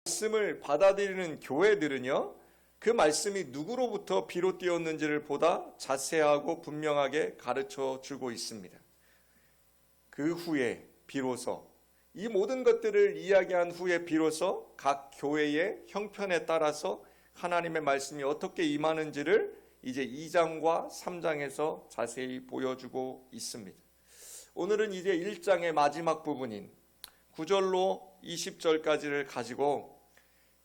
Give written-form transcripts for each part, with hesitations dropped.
말씀을 받아들이는 교회들은요, 그 말씀이 누구로부터 비롯되었는지를 보다 자세하고 분명하게 가르쳐 주고 있습니다. 그 후에 비로소 이 모든 것들을 이야기한 후에 비로소 각 교회의 형편에 따라서 하나님의 말씀이 어떻게 임하는지를 이제 2장과 3장에서 자세히 보여주고 있습니다. 오늘은 이제 1장의 마지막 부분인 9절로 20절까지를 가지고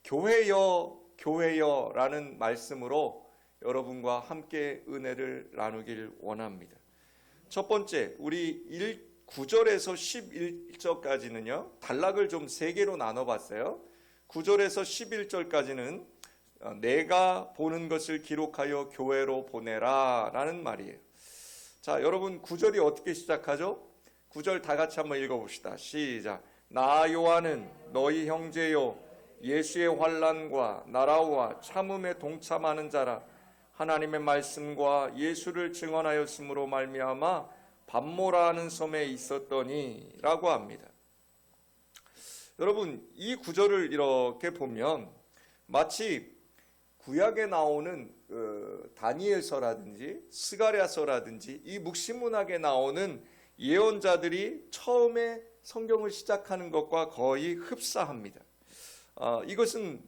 교회여 교회여 라는 말씀으로 여러분과 함께 은혜를 나누길 원합니다. 첫 번째, 우리 9절에서 11절까지는요, 단락을 좀 3개로 나눠봤어요. 9절에서 11절까지는 내가 보는 것을 기록하여 교회로 보내라 라는 말이에요. 자, 여러분 9절이 어떻게 시작하죠? 9절 다 같이 한번 읽어봅시다. 시작. 나 요한은 너희 형제요 예수의 환난과 나라와 참음에 동참하는 자라. 하나님의 말씀과 예수를 증언하였으므로 말미암아 밤모라 하는 섬에 있었더니 라고 합니다. 여러분, 이 구절을 이렇게 보면 마치 구약에 나오는 다니엘서라든지 스가랴서라든지 이 묵시문학에 나오는 예언자들이 처음에 성경을 시작하는 것과 거의 흡사합니다. 이것은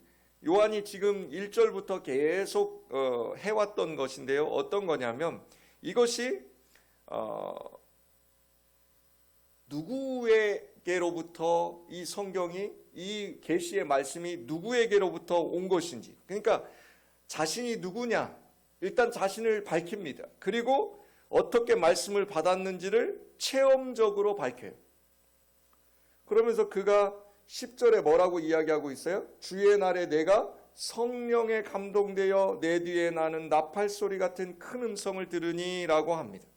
요한이 지금 1절부터 계속 해왔던 것인데요. 어떤 거냐면 이것이 누구에게로부터 이 성경이 이 계시의 말씀이 누구에게로부터 온 것인지, 그러니까 자신이 누구냐 일단 자신을 밝힙니다. 그리고 어떻게 말씀을 받았는지를 체험적으로 밝혀요. 그러면서 그가 10절에 뭐라고 이야기하고 있어요? 주의 날에 내가 성령에 감동되어 내 뒤에 나는 나팔소리 같은 큰 음성을 들으니 라고 합니다.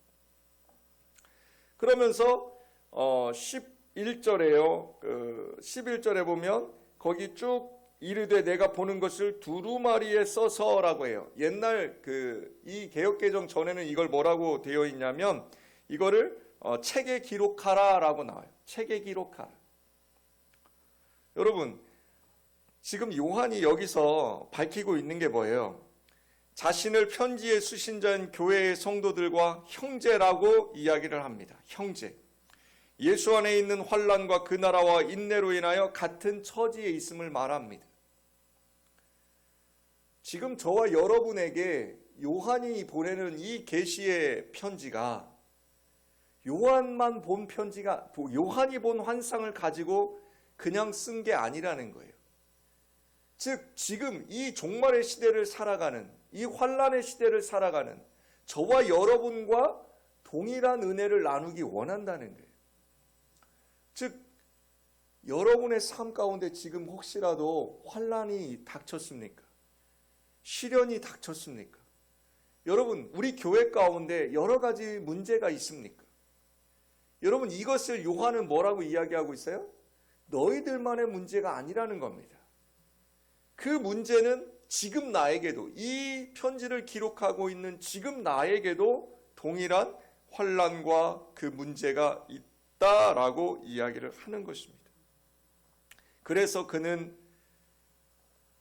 그러면서 11절에요. 11절에 보면 거기 쭉 이르되 내가 보는 것을 두루마리에 써서라고 해요. 옛날 이 개역개정 전에는 이걸 뭐라고 되어 있냐면 이거를 책에 기록하라라고 나와요. 책에 기록하라. 여러분, 지금 요한이 여기서 밝히고 있는 게 뭐예요? 자신을 편지에 쓰신 자인 교회의 성도들과 형제라고 이야기를 합니다. 형제. 예수 안에 있는 환난과 그 나라와 인내로 인하여 같은 처지에 있음을 말합니다. 지금 저와 여러분에게 요한이 보내는 이 계시의 편지가 요한만 본 편지가, 요한이 본 환상을 가지고 그냥 쓴 게 아니라는 거예요. 즉 지금 이 종말의 시대를 살아가는, 이 환난의 시대를 살아가는 저와 여러분과 동일한 은혜를 나누기 원한다는 거예요. 즉 여러분의 삶 가운데 지금 혹시라도 환난이 닥쳤습니까? 시련이 닥쳤습니까? 여러분, 우리 교회 가운데 여러 가지 문제가 있습니까? 여러분, 이것을 요한은 뭐라고 이야기하고 있어요? 너희들만의 문제가 아니라는 겁니다. 그 문제는 지금 나에게도, 이 편지를 기록하고 있는 지금 나에게도 동일한 환난과 그 문제가 있다라고 이야기를 하는 것입니다. 그래서 그는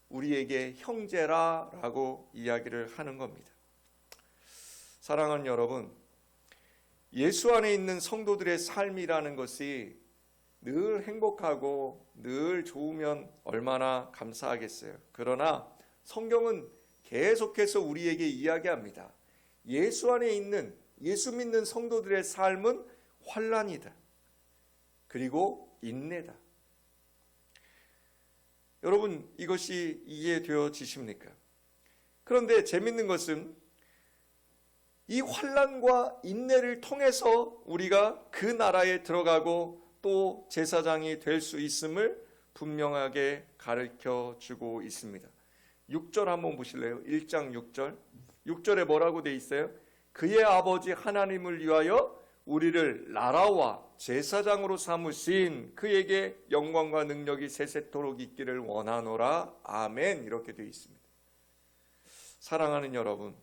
우리에게 형제라라고 이야기를 하는 겁니다. 사랑하는 여러분, 예수 안에 있는 성도들의 삶이라는 것이 늘 행복하고 늘 좋으면 얼마나 감사하겠어요. 그러나 성경은 계속해서 우리에게 이야기합니다. 예수 안에 있는, 예수 믿는 성도들의 삶은 환난이다. 그리고 인내다. 여러분, 이것이 이해되어지십니까? 그런데 재밌는 것은 이 환난과 인내를 통해서 우리가 그 나라에 들어가고 또 제사장이 될 수 있음을 분명하게 가르쳐주고 있습니다. 6절 한번 보실래요? 1장 6절. 6절에 뭐라고 돼 있어요? 그의 아버지 하나님을 위하여 우리를 나라와 제사장으로 삼으신 그에게 영광과 능력이 세세토록 있기를 원하노라. 아멘. 이렇게 되어 있습니다. 사랑하는 여러분,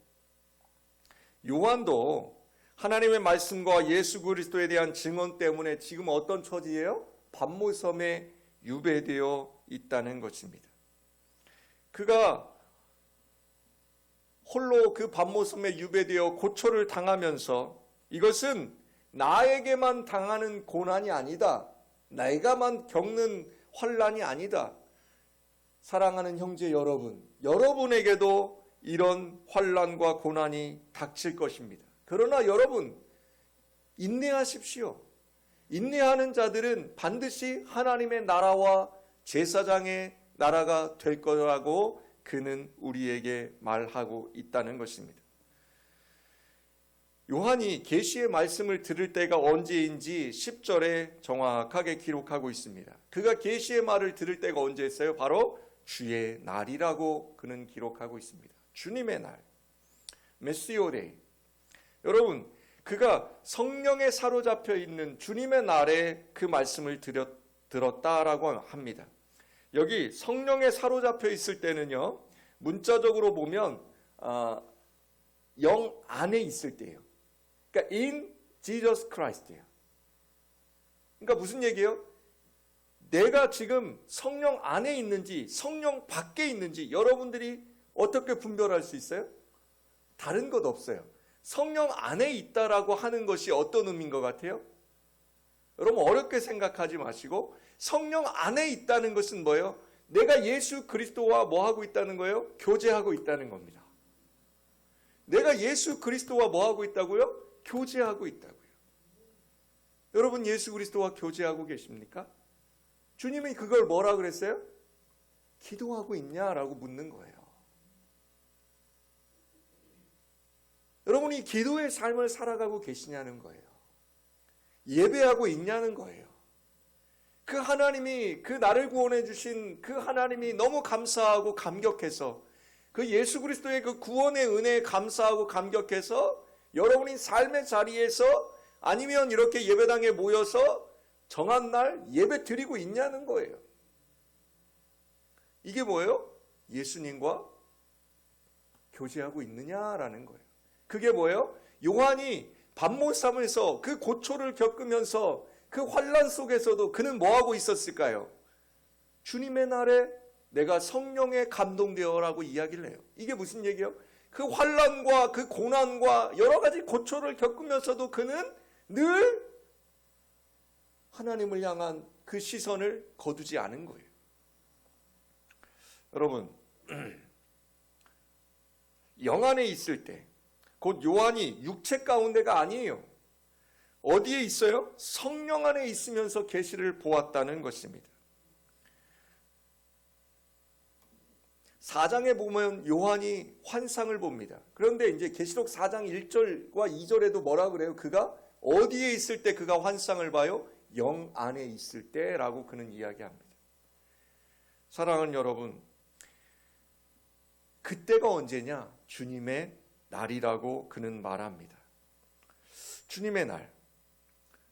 요한도 하나님의 말씀과 예수 그리스도에 대한 증언 때문에 지금 어떤 처지예요? 밤모섬에 유배되어 있다는 것입니다. 그가 홀로 그 밤모섬에 유배되어 고초를 당하면서 이것은 나에게만 당하는 고난이 아니다. 내가만 겪는 환난이 아니다. 사랑하는 형제 여러분, 여러분에게도 이런 환난과 고난이 닥칠 것입니다. 그러나 여러분, 인내하십시오. 인내하는 자들은 반드시 하나님의 나라와 제사장의 나라가 될 거라고 그는 우리에게 말하고 있다는 것입니다. 요한이 계시의 말씀을 들을 때가 언제인지 10절에 정확하게 기록하고 있습니다. 그가 계시의 말을 들을 때가 언제였어요? 바로 주의 날이라고 그는 기록하고 있습니다. 주님의 날, 메시오데이. 여러분, 그가 성령에 사로잡혀 있는 주님의 날에 그 말씀을 들었다라고 합니다. 여기 성령에 사로잡혀 있을 때는요, 문자적으로 보면 영 안에 있을 때예요. 그러니까 in Jesus Christ예요. 그러니까 무슨 얘기예요? 내가 지금 성령 안에 있는지 성령 밖에 있는지 여러분들이 어떻게 분별할 수 있어요? 다른 것 없어요. 성령 안에 있다라고 하는 것이 어떤 의미인 것 같아요? 여러분 어렵게 생각하지 마시고 성령 안에 있다는 것은 뭐예요? 내가 예수 그리스도와 뭐 하고 있다는 거예요? 교제하고 있다는 겁니다. 내가 예수 그리스도와 뭐 하고 있다고요? 교제하고 있다고요. 여러분 예수 그리스도와 교제하고 계십니까? 주님이 그걸 뭐라 그랬어요? 기도하고 있냐라고 묻는 거예요. 여러분이 기도의 삶을 살아가고 계시냐는 거예요. 예배하고 있냐는 거예요. 그 하나님이, 그 나를 구원해 주신 그 하나님이 너무 감사하고 감격해서 그 예수 그리스도의 그 구원의 은혜에 감사하고 감격해서 여러분이 삶의 자리에서 아니면 이렇게 예배당에 모여서 정한 날 예배 드리고 있냐는 거예요. 이게 뭐예요? 예수님과 교제하고 있느냐라는 거예요. 그게 뭐예요? 요한이 밤모섬에서 그 고초를 겪으면서 그 환난 속에서도 그는 뭐하고 있었을까요? 주님의 날에 내가 성령에 감동되어라고 이야기를 해요. 이게 무슨 얘기예요? 그 환난과 그 고난과 여러 가지 고초를 겪으면서도 그는 늘 하나님을 향한 그 시선을 거두지 않은 거예요. 여러분, 영 안에 있을 때 곧 요한이 육체 가운데가 아니에요. 어디에 있어요? 성령 안에 있으면서 계시를 보았다는 것입니다. 4장에 보면 요한이 환상을 봅니다. 그런데 이제 계시록 4장 1절과 2절에도 뭐라 그래요? 그가 어디에 있을 때 그가 환상을 봐요? 영 안에 있을 때라고 그는 이야기합니다. 사랑하는 여러분, 그때가 언제냐? 주님의 날이라고 그는 말합니다. 주님의 날.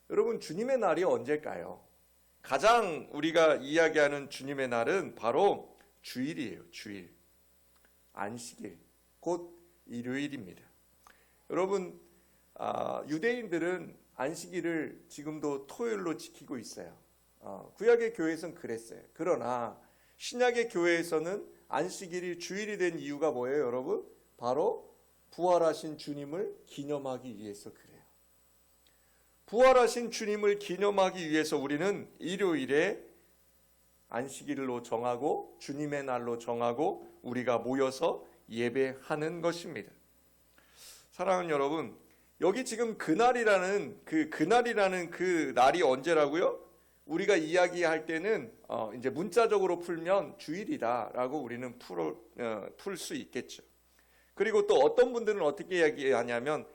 여러분, 주님의 날이 언제일까요? 가장 우리가 이야기하는 주님의 날은 바로 주일이에요. 주일. 안식일. 곧 일요일입니다. 여러분, 유대인들은 안식일을 지금도 토요일로 지키고 있어요. 구약의 교회에서는 그랬어요. 그러나 신약의 교회에서는 안식일이 주일이 된 이유가 뭐예요, 여러분? 바로 부활하신 주님을 기념하기 위해서 그래요. 부활하신 주님을 기념하기 위해서 우리는 일요일에 안식일로 정하고 주님의 날로 정하고 우리가 모여서 예배하는 것입니다. 사랑하는 여러분, 여기 지금 그날이라는 그 날이 언제라고요? 우리가 이야기할 때는 이제 문자적으로 풀면 주일이다라고 우리는 풀 수 있겠죠. 그리고 또 어떤 분들은 어떻게 이야기하냐면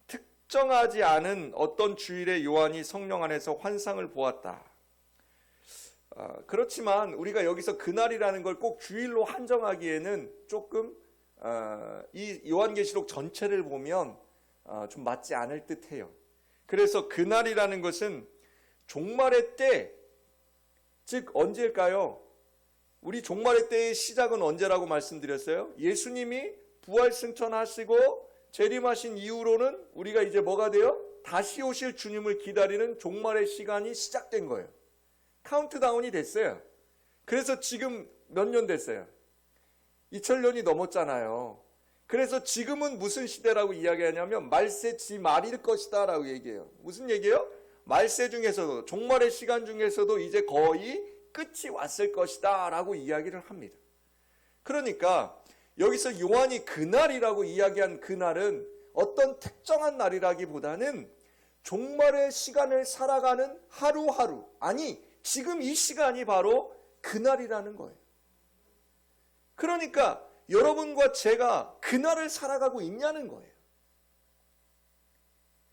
특정하지 않은 어떤 주일에 요한이 성령 안에서 환상을 보았다. 그렇지만 우리가 여기서 그날이라는 걸 꼭 주일로 한정하기에는 조금 이 요한계시록 전체를 보면 좀 맞지 않을 듯해요. 그래서 그날이라는 것은 종말의 때, 즉 언제일까요? 우리 종말의 때의 시작은 언제라고 말씀드렸어요? 예수님이 부활 승천하시고 재림하신 이후로는 우리가 이제 뭐가 돼요? 다시 오실 주님을 기다리는 종말의 시간이 시작된 거예요. 카운트다운이 됐어요. 그래서 지금 몇 년 됐어요? 2000년이 넘었잖아요. 그래서 지금은 무슨 시대라고 이야기하냐면 말세 지 말일 것이다 라고 얘기해요. 무슨 얘기예요? 말세 중에서도, 종말의 시간 중에서도 이제 거의 끝이 왔을 것이다 라고 이야기를 합니다. 그러니까 여기서 요한이 그날이라고 이야기한 그날은 어떤 특정한 날이라기보다는 종말의 시간을 살아가는 하루하루, 아니 지금 이 시간이 바로 그날이라는 거예요. 그러니까 여러분과 제가 그날을 살아가고 있냐는 거예요.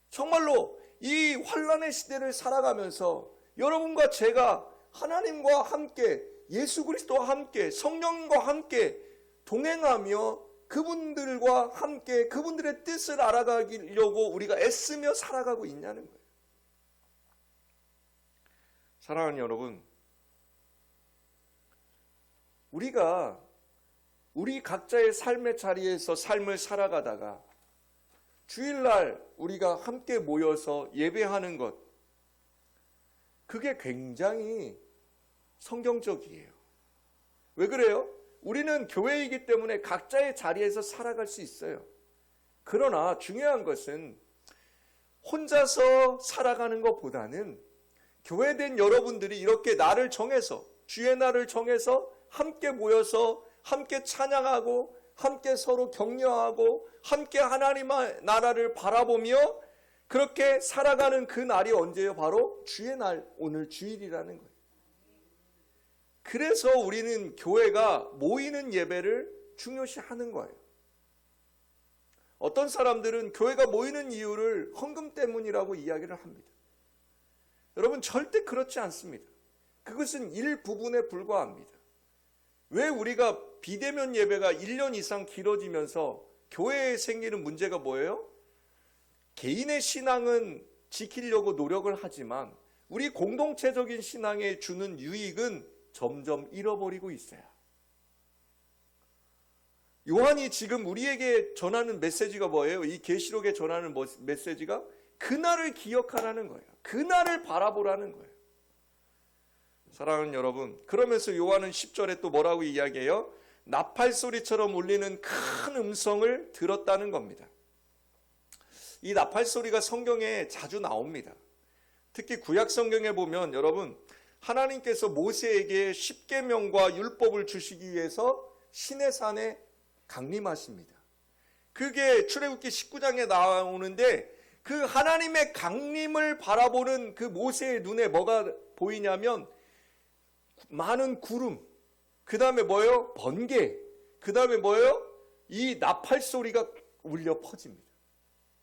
정말로 이 환란의 시대를 살아가면서 여러분과 제가 하나님과 함께, 예수 그리스도와 함께, 성령과 함께 동행하며 그분들과 함께 그분들의 뜻을 알아가려고 우리가 애쓰며 살아가고 있냐는 거예요. 사랑하는 여러분, 우리가 우리 각자의 삶의 자리에서 삶을 살아가다가 주일날 우리가 함께 모여서 예배하는 것, 그게 굉장히 성경적이에요. 왜 그래요? 우리는 교회이기 때문에 각자의 자리에서 살아갈 수 있어요. 그러나 중요한 것은 혼자서 살아가는 것보다는 교회된 여러분들이 이렇게 날을 정해서, 주의 날을 정해서 함께 모여서 함께 찬양하고 함께 서로 격려하고 함께 하나님의 나라를 바라보며 그렇게 살아가는 그 날이 언제예요? 바로 주의 날, 오늘 주일이라는 거예요. 그래서 우리는 교회가 모이는 예배를 중요시하는 거예요. 어떤 사람들은 교회가 모이는 이유를 헌금 때문이라고 이야기를 합니다. 여러분, 절대 그렇지 않습니다. 그것은 일부분에 불과합니다. 왜 우리가 비대면 예배가 1년 이상 길어지면서 교회에 생기는 문제가 뭐예요? 개인의 신앙은 지키려고 노력을 하지만 우리 공동체적인 신앙에 주는 유익은 점점 잃어버리고 있어요. 요한이 지금 우리에게 전하는 메시지가 뭐예요? 이 계시록에 전하는 메시지가 그날을 기억하라는 거예요. 그날을 바라보라는 거예요. 사랑하는 여러분, 그러면서 요한은 10절에 또 뭐라고 이야기해요? 나팔 소리처럼 울리는 큰 음성을 들었다는 겁니다. 이 나팔 소리가 성경에 자주 나옵니다. 특히 구약 성경에 보면 여러분, 하나님께서 모세에게 십계명과 율법을 주시기 위해서 시내산에 강림하십니다. 그게 출애굽기 19장에 나오는데 그 하나님의 강림을 바라보는 그 모세의 눈에 뭐가 보이냐면 많은 구름, 그 다음에 뭐예요? 번개, 그 다음에 뭐예요? 이 나팔 소리가 울려 퍼집니다.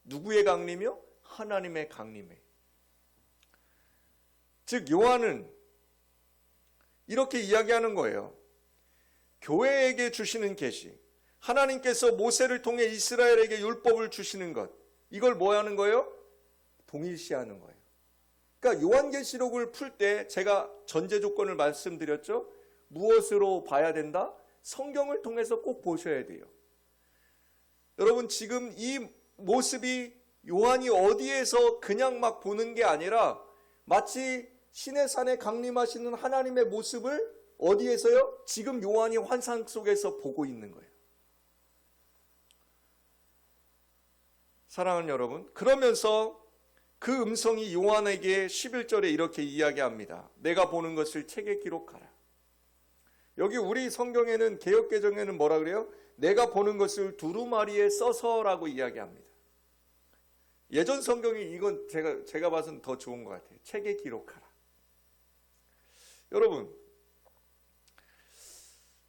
누구의 강림이요? 하나님의 강림에. 즉 요한은 이렇게 이야기하는 거예요. 교회에게 주시는 계시, 하나님께서 모세를 통해 이스라엘에게 율법을 주시는 것, 이걸 뭐 하는 거예요? 동일시하는 거예요. 그러니까 요한계시록을 풀 때 제가 전제 조건을 말씀드렸죠. 무엇으로 봐야 된다? 성경을 통해서 꼭 보셔야 돼요. 여러분, 지금 이 모습이 요한이 어디에서 그냥 막 보는 게 아니라 마치 시내산에 강림하시는 하나님의 모습을 어디에서요? 지금 요한이 환상 속에서 보고 있는 거예요. 사랑하는 여러분, 그러면서 그 음성이 요한에게 11절에 이렇게 이야기합니다. 내가 보는 것을 책에 기록하라. 여기 우리 성경에는, 개역개정에는 뭐라 그래요? 내가 보는 것을 두루마리에 써서라고 이야기합니다. 예전 성경이 이건 제가 봐서는 더 좋은 것 같아요. 책에 기록하라. 여러분,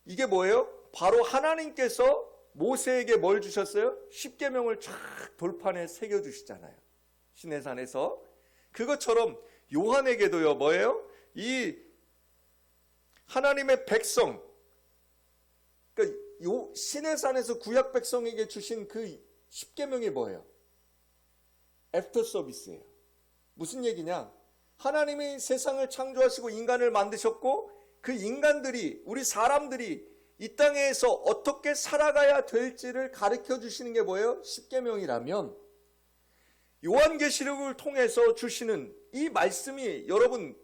이게 뭐예요? 바로 하나님께서 모세에게 뭘 주셨어요? 십계명을 쫙 돌판에 새겨주시잖아요. 시내산에서. 그것처럼 요한에게도요, 뭐예요? 이 하나님의 백성, 그러니까 요 시내산에서 구약 백성에게 주신 그 십계명이 뭐예요? 애프터 서비스예요. 무슨 얘기냐? 하나님이 세상을 창조하시고 인간을 만드셨고 그 인간들이, 우리 사람들이 이 땅에서 어떻게 살아가야 될지를 가르쳐 주시는 게 뭐예요? 십계명이라면 요한계시록을 통해서 주시는 이 말씀이 여러분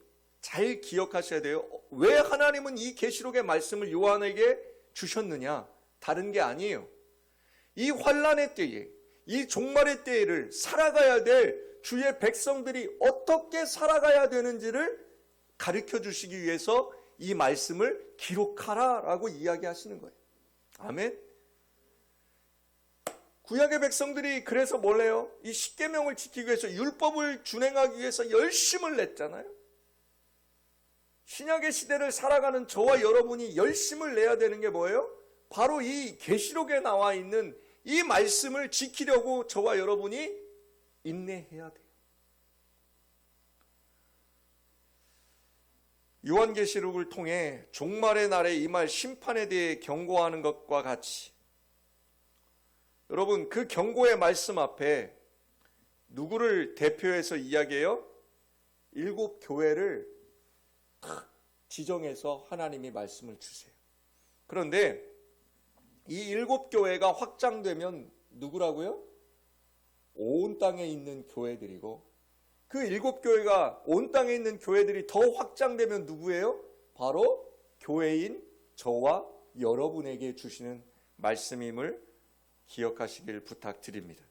잘 기억하셔야 돼요. 왜 하나님은 이 계시록의 말씀을 요한에게 주셨느냐? 다른 게 아니에요. 이 환난의 때에, 이 종말의 때를 살아가야 될 주의 백성들이 어떻게 살아가야 되는지를 가르쳐 주시기 위해서 이 말씀을 기록하라라고 이야기하시는 거예요. 아멘. 구약의 백성들이 그래서 뭘 해요? 이 십계명을 지키기 위해서, 율법을 준행하기 위해서 열심을 냈잖아요. 신약의 시대를 살아가는 저와 여러분이 열심을 내야 되는 게 뭐예요? 바로 이 계시록에 나와 있는 이 말씀을 지키려고 저와 여러분이 인내해야 돼요. 요한계시록을 통해 종말의 날에 임할 심판에 대해 경고하는 것과 같이, 여러분 그 경고의 말씀 앞에 누구를 대표해서 이야기해요? 7 교회를 딱 지정해서 하나님이 말씀을 주세요. 그런데 이 7 교회가 확장되면 누구라고요? 온 땅에 있는 교회들이고, 그 7 교회가 온 땅에 있는 교회들이 더 확장되면 누구예요? 바로 교회인 저와 여러분에게 주시는 말씀임을 기억하시길 부탁드립니다.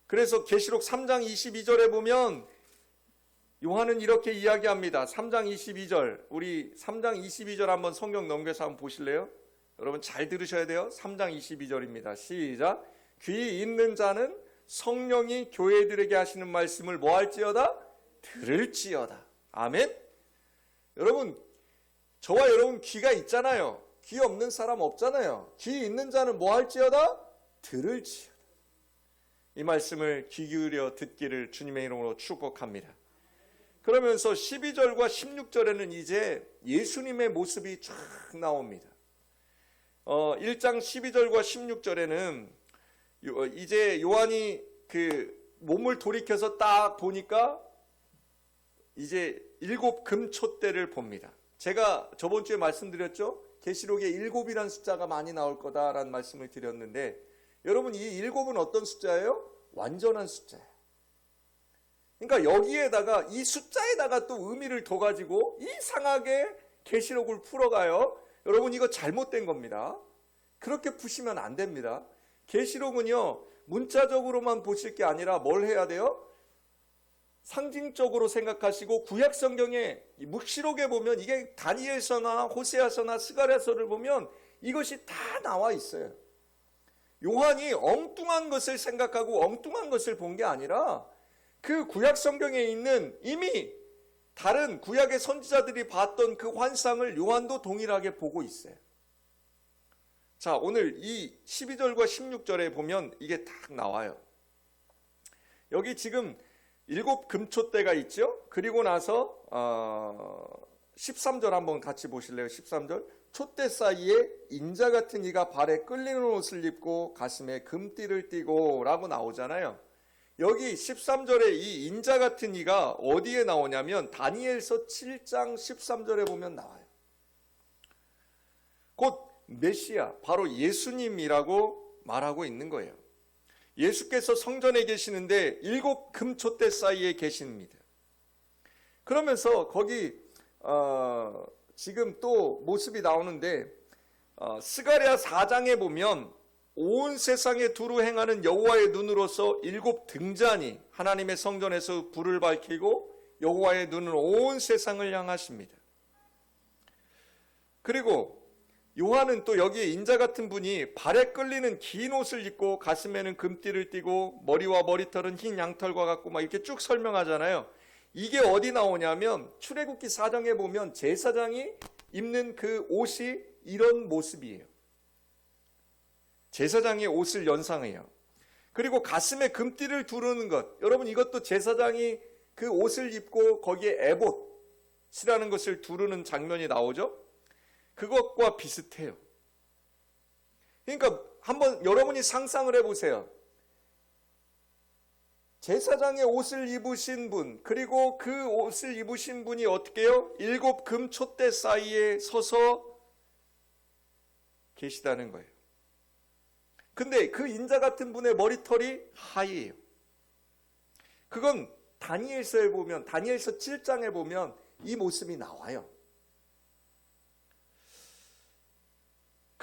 그래서 계시록 3장 22절에 보면 요한은 이렇게 이야기합니다. 3장 22절, 우리 3장 22절 한번 성경 넘겨서 한번 보실래요? 여러분 잘 들으셔야 돼요. 3장 22절입니다. 시작. 귀 있는 자는 성령이 교회들에게 하시는 말씀을 뭐 할지어다? 들을지어다. 아멘. 여러분, 저와 여러분 귀가 있잖아요. 귀 없는 사람 없잖아요. 귀 있는 자는 뭐 할지어다? 들을지어다. 이 말씀을 귀 기울여 듣기를 주님의 이름으로 축복합니다. 그러면서 12절과 16절에는 이제 예수님의 모습이 쫙 나옵니다. 1장 12절과 16절에는 이제 요한이 그 몸을 돌이켜서 딱 보니까 이제 7 금촛대를 봅니다. 제가 저번 주에 말씀드렸죠? 계시록에 7이라는 숫자가 많이 나올 거다라는 말씀을 드렸는데, 여러분 이 7은 어떤 숫자예요? 완전한 숫자예요. 그러니까 여기에다가 이 숫자에다가 또 의미를 더 가지고 이상하게 계시록을 풀어가요. 여러분 이거 잘못된 겁니다. 그렇게 푸시면 안 됩니다. 계시록은요 문자적으로만 보실 게 아니라 뭘 해야 돼요? 상징적으로 생각하시고, 구약 성경의 묵시록에 보면 이게 다니엘서나 호세아서나 스가랴서를 보면 이것이 다 나와 있어요. 요한이 엉뚱한 것을 생각하고 엉뚱한 것을 본 게 아니라 그 구약 성경에 있는 이미 다른 구약의 선지자들이 봤던 그 환상을 요한도 동일하게 보고 있어요. 자, 오늘 이 12절과 16절에 보면 이게 딱 나와요. 여기 지금 7 금촛대가 있죠. 그리고 나서 13절 한번 같이 보실래요? 13절. 촛대 사이에 인자 같은 이가 발에 끌리는 옷을 입고 가슴에 금띠를 띠고 라고 나오잖아요. 여기 13절에 이 인자 같은 이가 어디에 나오냐면 다니엘서 7장 13절에 보면 나와요. 곧 메시아, 바로 예수님이라고 말하고 있는 거예요. 예수께서 성전에 계시는데 7 금촛대 사이에 계십니다. 그러면서 거기 지금 또 모습이 나오는데 스가랴 4장에 보면 온 세상에 두루 행하는 여호와의 눈으로서 7 등잔이 하나님의 성전에서 불을 밝히고 여호와의 눈은 온 세상을 향하십니다. 그리고 요한은 또 여기에 인자 같은 분이 발에 끌리는 긴 옷을 입고 가슴에는 금띠를 띠고 머리와 머리털은 흰 양털과 같고 막 이렇게 쭉 설명하잖아요. 이게 어디 나오냐면 출애굽기 4장에 보면 제사장이 입는 그 옷이 이런 모습이에요. 제사장의 옷을 연상해요. 그리고 가슴에 금띠를 두르는 것, 여러분 이것도 제사장이 그 옷을 입고 거기에 에봇이라는 것을 두르는 장면이 나오죠. 그것과 비슷해요. 그러니까 한번 여러분이 상상을 해보세요. 제사장의 옷을 입으신 분, 그리고 그 옷을 입으신 분이 어떻게 해요? 7 금촛대 사이에 서서 계시다는 거예요. 근데 그 인자 같은 분의 머리털이 하얘요. 그건 다니엘서에 보면, 다니엘서 7장에 보면 이 모습이 나와요.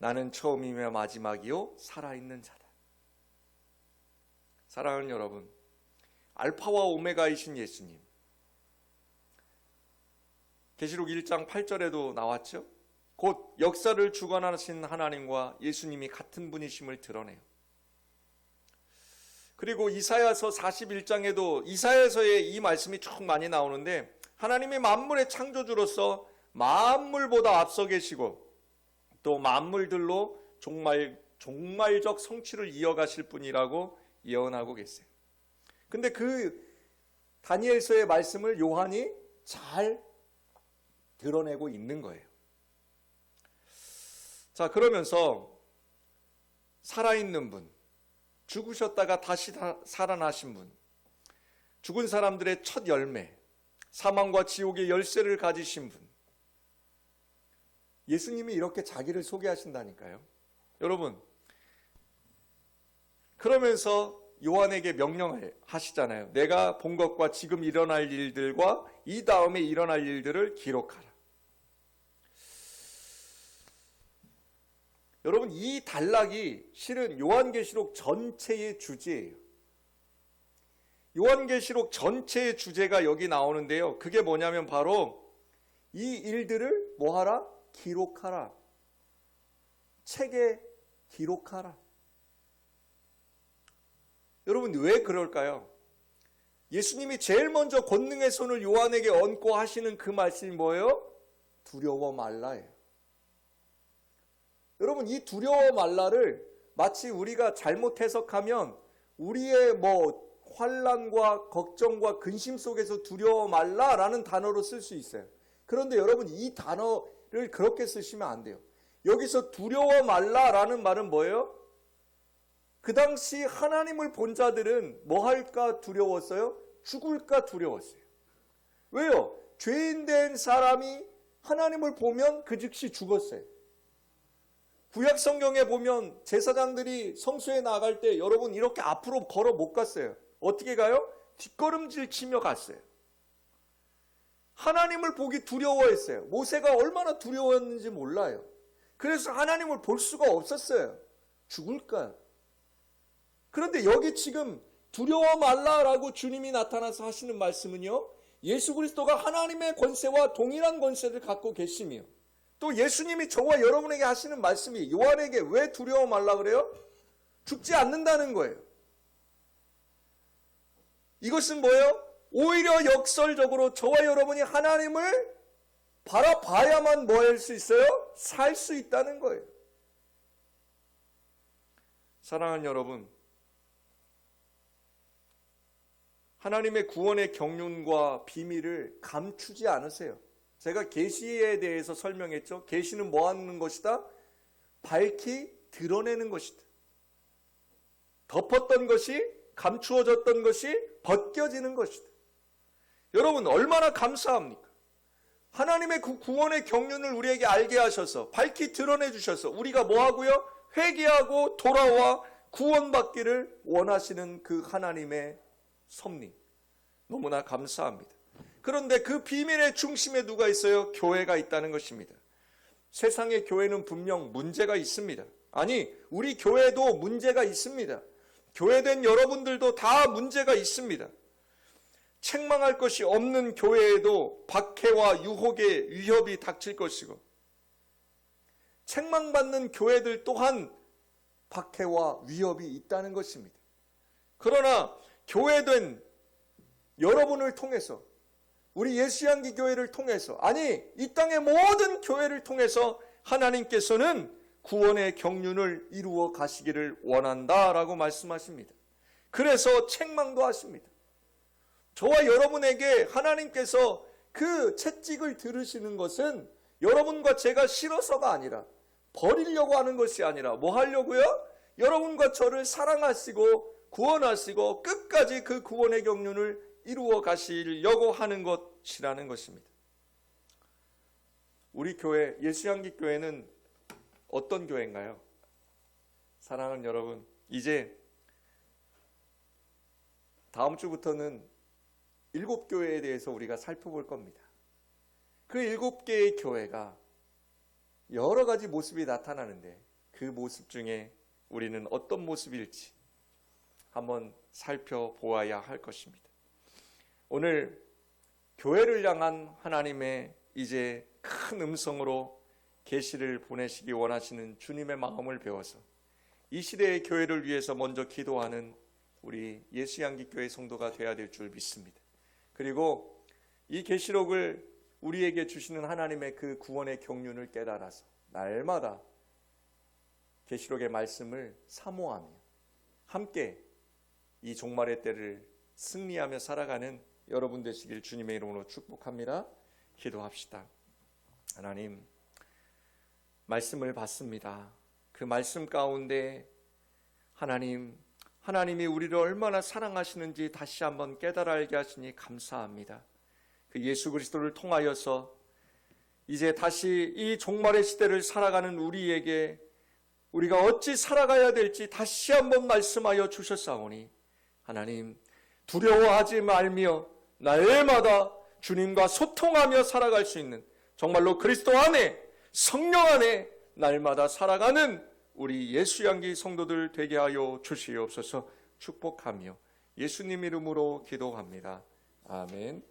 나는 처음이며 마지막이요 살아있는 자다. 사랑하는 여러분, 알파와 오메가이신 예수님, 계시록 1장 8절에도 나왔죠. 곧 역사를 주관하신 하나님과 예수님이 같은 분이심을 드러내요. 그리고 이사야서 41장에도 이사야서에 이 말씀이 쭉 많이 나오는데, 하나님이 만물의 창조주로서 만물보다 앞서 계시고 또 만물들로 종말적 성취를 이어가실 분이라고 예언하고 계세요. 근데 그 다니엘서의 말씀을 요한이 잘 드러내고 있는 거예요. 자, 그러면서 살아있는 분, 죽으셨다가 다시 살아나신 분, 죽은 사람들의 첫 열매, 사망과 지옥의 열쇠를 가지신 분, 예수님이 이렇게 자기를 소개하신다니까요. 여러분, 그러면서 요한에게 명령을 하시잖아요. 내가 본 것과 지금 일어날 일들과 이 다음에 일어날 일들을 기록하라. 여러분, 이 단락이 실은 요한계시록 전체의 주제예요. 요한계시록 전체의 주제가 여기 나오는데요. 그게 뭐냐면 바로 이 일들을 뭐하라? 기록하라. 책에 기록하라. 여러분, 왜 그럴까요? 예수님이 제일 먼저 권능의 손을 요한에게 얹고 하시는 그 말씀이 뭐예요? 두려워 말라예요. 여러분, 이 두려워 말라를 마치 우리가 잘못 해석하면 우리의 환난과 걱정과 근심 속에서 두려워 말라라는 단어로 쓸 수 있어요. 그런데 여러분, 이 단어를 그렇게 쓰시면 안 돼요. 여기서 두려워 말라라는 말은 뭐예요? 그 당시 하나님을 본 자들은 뭐 할까 두려웠어요? 죽을까 두려웠어요. 왜요? 죄인된 사람이 하나님을 보면 그 즉시 죽었어요. 구약 성경에 보면 제사장들이 성소에 나갈 때 여러분 이렇게 앞으로 걸어 못 갔어요. 어떻게 가요? 뒷걸음질 치며 갔어요. 하나님을 보기 두려워했어요. 모세가 얼마나 두려웠는지 몰라요. 그래서 하나님을 볼 수가 없었어요. 죽을까? 그런데 여기 지금 두려워 말라라고 주님이 나타나서 하시는 말씀은요, 예수 그리스도가 하나님의 권세와 동일한 권세를 갖고 계시며 또 예수님이 저와 여러분에게 하시는 말씀이 요한에게 왜 두려워 말라 그래요? 죽지 않는다는 거예요. 이것은 뭐예요? 오히려 역설적으로 저와 여러분이 하나님을 바라봐야만 뭐 할 수 있어요? 살 수 있다는 거예요. 사랑하는 여러분, 하나님의 구원의 경륜과 비밀을 감추지 않으세요. 제가 계시에 대해서 설명했죠. 계시는 뭐 하는 것이다? 밝히 드러내는 것이다. 덮었던 것이, 감추어졌던 것이 벗겨지는 것이다. 여러분, 얼마나 감사합니까? 하나님의 그 구원의 경륜을 우리에게 알게 하셔서 밝히 드러내 주셔서 우리가 뭐 하고요? 회개하고 돌아와 구원받기를 원하시는 그 하나님의 섭리, 너무나 감사합니다. 그런데 그 비밀의 중심에 누가 있어요? 교회가 있다는 것입니다. 세상의 교회는 분명 문제가 있습니다. 아니, 우리 교회도 문제가 있습니다. 교회된 여러분들도 다 문제가 있습니다. 책망할 것이 없는 교회에도 박해와 유혹의 위협이 닥칠 것이고, 책망받는 교회들 또한 박해와 위협이 있다는 것입니다. 그러나 교회된 여러분을 통해서, 우리 예수향기 교회를 통해서, 아니 이 땅의 모든 교회를 통해서 하나님께서는 구원의 경륜을 이루어 가시기를 원한다라고 말씀하십니다. 그래서 책망도 하십니다. 저와 여러분에게 하나님께서 그 채찍을 들으시는 것은 여러분과 제가 싫어서가 아니라, 버리려고 하는 것이 아니라 뭐 하려고요? 여러분과 저를 사랑하시고 구원하시고 끝까지 그 구원의 경륜을 이루어 가시려고 하는 것이라는 것입니다. 우리 교회, 예수향기 교회는 어떤 교회인가요? 사랑하는 여러분, 이제 다음 주부터는 7교회에 대해서 우리가 살펴볼 겁니다. 그 7개의 교회가 여러 가지 모습이 나타나는데 그 모습 중에 우리는 어떤 모습일지 한번 살펴보아야 할 것입니다. 오늘 교회를 향한 하나님의 이제 큰 음성으로 계시를 보내시기 원하시는 주님의 마음을 배워서 이 시대의 교회를 위해서 먼저 기도하는 우리 예수양기교회 성도가 되어야 될 줄 믿습니다. 그리고 이 계시록을 우리에게 주시는 하나님의 그 구원의 경륜을 깨달아서 날마다 계시록의 말씀을 사모하며 함께 이 종말의 때를 승리하며 살아가는 여러분 되시길 주님의 이름으로 축복합니다. 기도합시다. 하나님, 말씀을 받습니다. 그 말씀 가운데 하나님이 우리를 얼마나 사랑하시는지 다시 한번 깨달아 알게 하시니 감사합니다. 그 예수 그리스도를 통하여서 이제 다시 이 종말의 시대를 살아가는 우리에게 우리가 어찌 살아가야 될지 다시 한번 말씀하여 주셨사오니 하나님, 두려워하지 말며 날마다 주님과 소통하며 살아갈 수 있는 정말로 그리스도 안에 성령 안에 날마다 살아가는 우리 예수양기 성도들 되게 하여 주시옵소서. 축복하며 예수님 이름으로 기도합니다. 아멘.